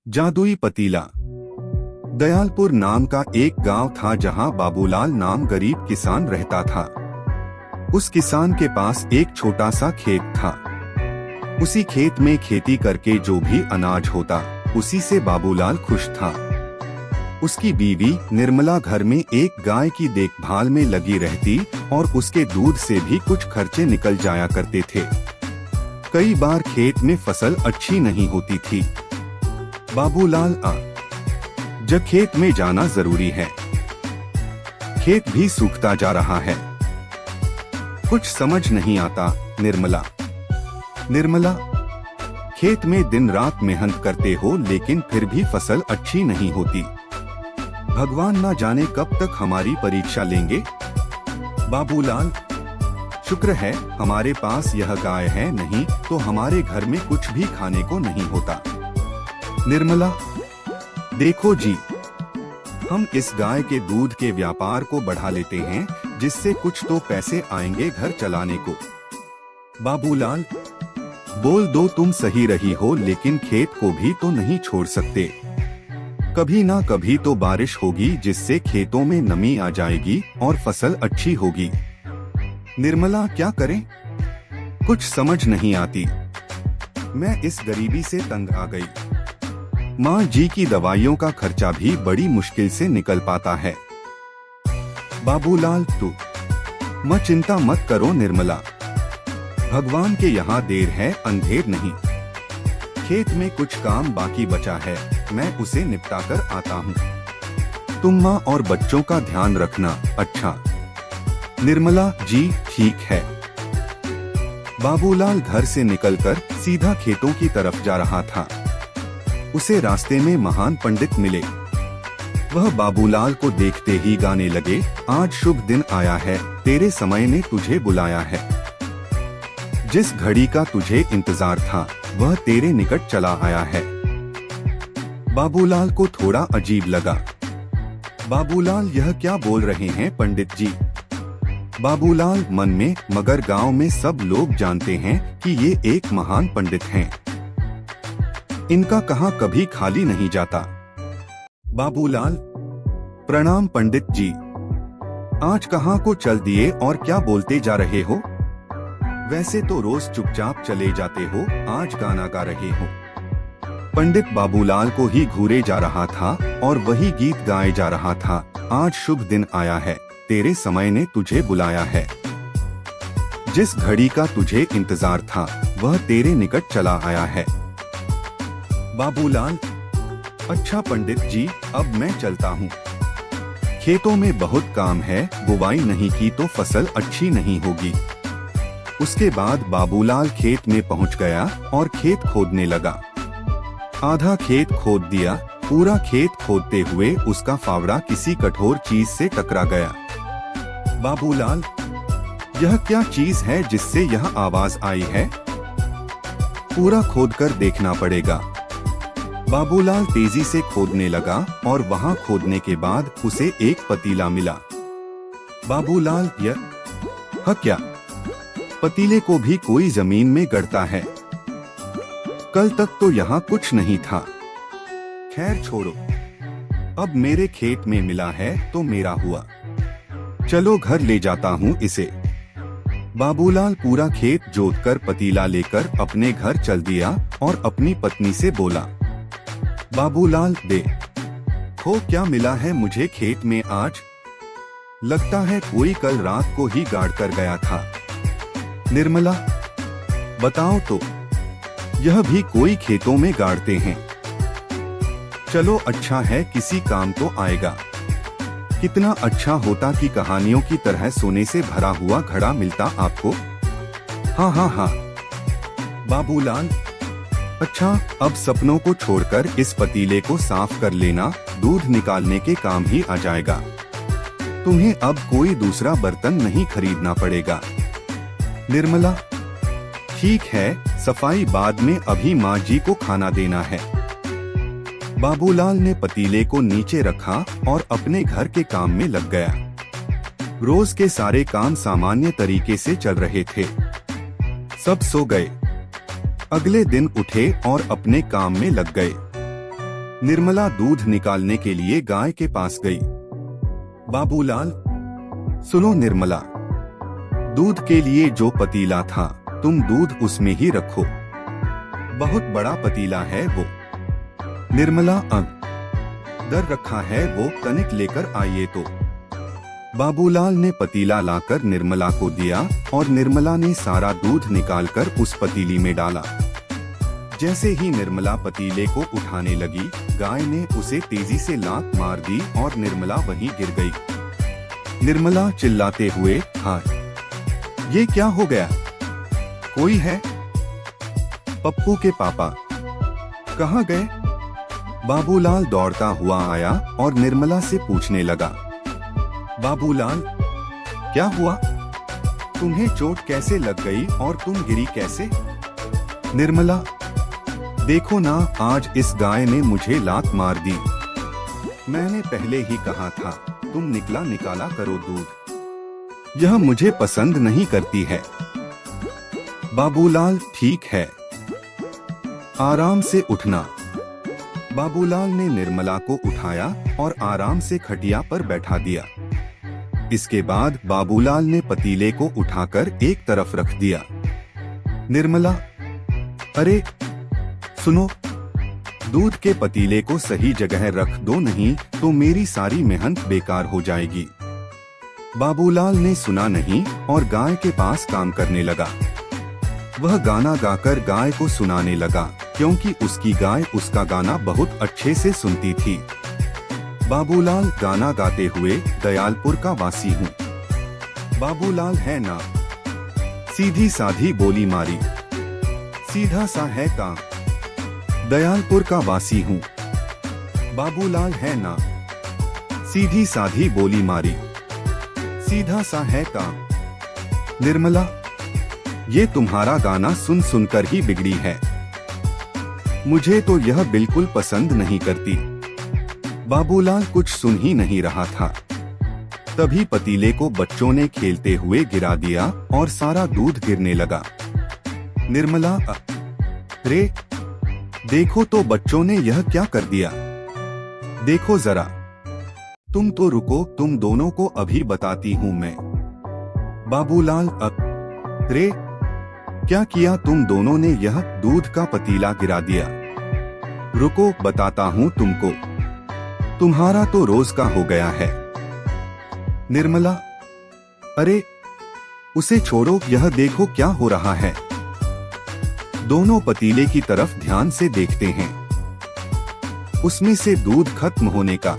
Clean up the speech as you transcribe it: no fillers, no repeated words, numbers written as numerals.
जादुई पतीला। दयालपुर नाम का एक गांव था जहां बाबूलाल नाम गरीब किसान रहता था। उस किसान के पास एक छोटा सा खेत था। उसी खेत में खेती करके जो भी अनाज होता उसी से बाबूलाल खुश था। उसकी बीवी निर्मला घर में एक गाय की देखभाल में लगी रहती और उसके दूध से भी कुछ खर्चे निकल जाया करते थे। कई बार खेत में फसल अच्छी नहीं होती थी। बाबूलाल जब खेत में जाना जरूरी है। खेत भी सूखता जा रहा है। कुछ समझ नहीं आता। निर्मला, खेत में दिन रात मेहनत करते हो लेकिन फिर भी फसल अच्छी नहीं होती। भगवान ना जाने कब तक हमारी परीक्षा लेंगे। बाबूलाल, शुक्र है हमारे पास यह गाय है, नहीं तो हमारे घर में कुछ भी खाने को नहीं होता। निर्मला, देखो जी, हम इस गाय के दूध के व्यापार को बढ़ा लेते हैं जिससे कुछ तो पैसे आएंगे घर चलाने को। बाबूलाल, बोल दो तुम सही रही हो, लेकिन खेत को भी तो नहीं छोड़ सकते। कभी ना कभी तो बारिश होगी जिससे खेतों में नमी आ जाएगी और फसल अच्छी होगी। निर्मला, क्या करें, कुछ समझ नहीं आती। मैं इस गरीबी से तंग आ गई। माँ जी की दवाइयों का खर्चा भी बड़ी मुश्किल से निकल पाता है। बाबूलाल, तू मत चिंता मत करो निर्मला, भगवान के यहाँ देर है अंधेर नहीं। खेत में कुछ काम बाकी बचा है, मैं उसे निपटा कर आता हूँ। तुम माँ और बच्चों का ध्यान रखना। अच्छा। निर्मला जी ठीक है। बाबूलाल घर से निकलकर सीधा खेतों की तरफ जा रहा था। उसे रास्ते में महान पंडित मिले। वह बाबूलाल को देखते ही गाने लगे, आज शुभ दिन आया है, तेरे समय ने तुझे बुलाया है। जिस घड़ी का तुझे इंतजार था वह तेरे निकट चला आया है। बाबूलाल को थोड़ा अजीब लगा। बाबूलाल, यह क्या बोल रहे हैं पंडित जी। बाबूलाल मन में, मगर गांव में सब लोग जानते हैं कि ये एक महान पंडित हैं। इनका कहाँ कभी खाली नहीं जाता। बाबूलाल, प्रणाम पंडित जी, आज कहाँ को चल दिए और क्या बोलते जा रहे हो। वैसे तो रोज चुपचाप चले जाते हो, आज गाना गा रहे हो। पंडित बाबूलाल को ही घूरे जा रहा था और वही गीत गाए जा रहा था, आज शुभ दिन आया है, तेरे समय ने तुझे बुलाया है। जिस घड़ी का तुझे इंतजार था वह तेरे निकट चला आया है। बाबूलाल, अच्छा पंडित जी, अब मैं चलता हूँ। खेतों में बहुत काम है, बुवाई नहीं की तो फसल अच्छी नहीं होगी। उसके बाद बाबूलाल खेत में पहुँच गया और खेत खोदने लगा। आधा खेत खोद दिया। पूरा खेत खोदते हुए उसका फावड़ा किसी कठोर चीज से टकरा गया। बाबूलाल, यह क्या चीज है जिससे यह आवाज आई है। पूरा खोदकर देखना पड़ेगा। बाबूलाल तेजी से खोदने लगा और वहां खोदने के बाद उसे एक पतीला मिला। बाबूलाल, यह क्या, पतीले को भी कोई जमीन में गड़ता है। कल तक तो यहाँ कुछ नहीं था। खैर छोड़ो, अब मेरे खेत में मिला है तो मेरा हुआ। चलो घर ले जाता हूँ इसे। बाबूलाल पूरा खेत जोतकर पतीला लेकर अपने घर चल दिया और अपनी पत्नी से बोला, बाबूलाल, देखो क्या मिला है मुझे खेत में आज। लगता है कोई कल रात को ही गाड़ कर गया था। निर्मला, बताओ तो, यह भी कोई खेतों में गाड़ते हैं। चलो अच्छा है, किसी काम तो आएगा। कितना अच्छा होता कि कहानियों की तरह सोने से भरा हुआ घड़ा मिलता आपको। हाँ हाँ हाँ। बाबूलाल, अच्छा, अब सपनों को छोड़कर इस पतीले को साफ कर लेना, दूध निकालने के काम ही आ जाएगा। तुम्हें अब कोई दूसरा बर्तन नहीं खरीदना पड़ेगा। निर्मला, ठीक है, सफाई बाद में, अभी माँ जी को खाना देना है। बाबूलाल ने पतीले को नीचे रखा और अपने घर के काम में लग गया। रोज के सारे काम सामान्य तरीके से चल रहे थे। सब सो गए। अगले दिन उठे और अपने काम में लग गए। निर्मला दूध निकालने के लिए गाय के पास गई। बाबूलाल, सुनो निर्मला, दूध के लिए जो पतीला था तुम दूध उसमें ही रखो, बहुत बड़ा पतीला है वो। निर्मला अंदर रखा है, वो तनिक लेकर आइए तो। बाबूलाल ने पतीला लाकर निर्मला को दिया और निर्मला ने सारा दूध निकालकर उस पतीली में डाला। जैसे ही निर्मला पतीले को उठाने लगी, गाय ने उसे तेजी से लात मार दी और निर्मला वहीं गिर गई। निर्मला चिल्लाते हुए, हाय, ये क्या हो गया? कोई है? पप्पू के पापा कहाँ गए? बाबूलाल दौड़ता हुआ आया और निर्मला से पूछने लगा, बाबूलाल, क्या हुआ? तुम्हें चोट कैसे लग गई और तुम गिरी कैसे? निर्मला, देखो ना, आज इस गाय ने मुझे लात मार दी। मैंने पहले ही कहा था तुम निकाला करो दूध, यह मुझे पसंद नहीं करती है। बाबूलाल, ठीक है, आराम से उठना। बाबूलाल ने निर्मला को उठाया और आराम से खटिया पर बैठा दिया। इसके बाद बाबूलाल ने पतीले को उठाकर एक तरफ रख दिया। निर्मला, अरे सुनो, दूध के पतीले को सही जगह रख दो, नहीं तो मेरी सारी मेहनत बेकार हो जाएगी। बाबूलाल ने सुना नहीं और गाय के पास काम करने लगा। वह गाना गाकर गाय को सुनाने लगा, क्योंकि उसकी गाय उसका गाना बहुत अच्छे से सुनती थी। बाबूलाल गाना गाते हुए, दयालपुर का वासी हूँ। बाबूलाल है ना, सीधी साधी बोली मारी, सीधा सा है काम। दयालपुर का वासी हूँ। बाबूलाल है ना, सीधी साधी बोली मारी, सीधा सा है काम। निर्मला, ये तुम्हारा गाना सुन सुनकर ही बिगड़ी है, मुझे तो यह बिल्कुल पसंद नहीं करती। बाबूलाल कुछ सुन ही नहीं रहा था। तभी पतीले को बच्चों ने खेलते हुए गिरा दिया और सारा दूध गिरने लगा। निर्मला, रे देखो तो बच्चों ने यह क्या कर दिया, देखो जरा। तुम तो रुको, तुम दोनों को अभी बताती हूँ मैं। बाबूलाल, रे क्या किया तुम दोनों ने, यह दूध का पतीला गिरा दिया। रुको बताता हूँ तुमको, तुम्हारा तो रोज का हो गया है। निर्मला, अरे उसे छोड़ो, यह देखो क्या हो रहा है। दोनों पतीले की तरफ ध्यान से देखते हैं, उसमें से दूध खत्म होने का